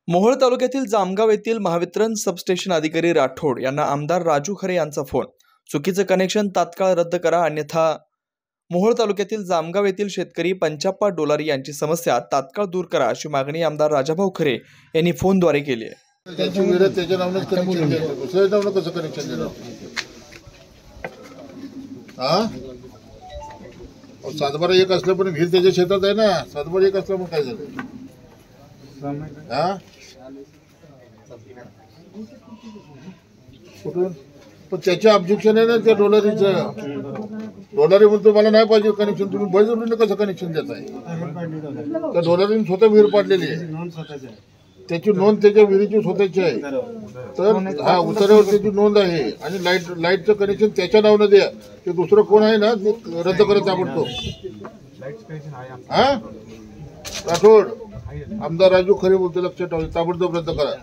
मोहोळ तालुक्यातील जामगाव येथील महावितरण सबस्टेशन अधिकारी राठोड यांना आमदार राजू खरे यांचा फोन। चुकीचं कनेक्शन तात्काळ रद्द करा, अन्यथा मोहोळ तालुक्यातील जामगाव येथील शेतकरी पंचाप्पा डोलारी यांची समस्या तात्काळ दूर करा अशी मागणी आमदार राजाभाऊ खरे यांनी फोनद्वारे केली आहे। त्याची विरोध त्याच्या नावानेच कनेक्शन द्यायचं, दुसऱ्या नावाने कसं कनेक्शन देणार? सातबारा एक असलं पण वीज त्याच्या शेतात आहे ना, सातबारा एक असलं मग काय झालं? कुठून? पण त्याचे ऑब्जेक्शन आहे ना त्या डोलारीचं। डोलारी म्हणतो मला नाही पाहिजे कनेक्शन, तुम्ही बळजबरीने कसं कनेक्शन देताय? त्या डोलारीने स्वतः विहीर पाडलेली आहे, त्याची नोंद त्याच्या विहिरीची स्वतःची आहे, तर हा उतार्यावर त्याची नोंद आहे आणि लाईटचं कनेक्शन त्याच्या नावानं द्या। ते दुसरं कोण आहे ना ते रद्द करत ताबडतोब। राठोड आमदार राजू खरे बोलतो, लक्षात ठेवा, ताबडतोब रद्द करा।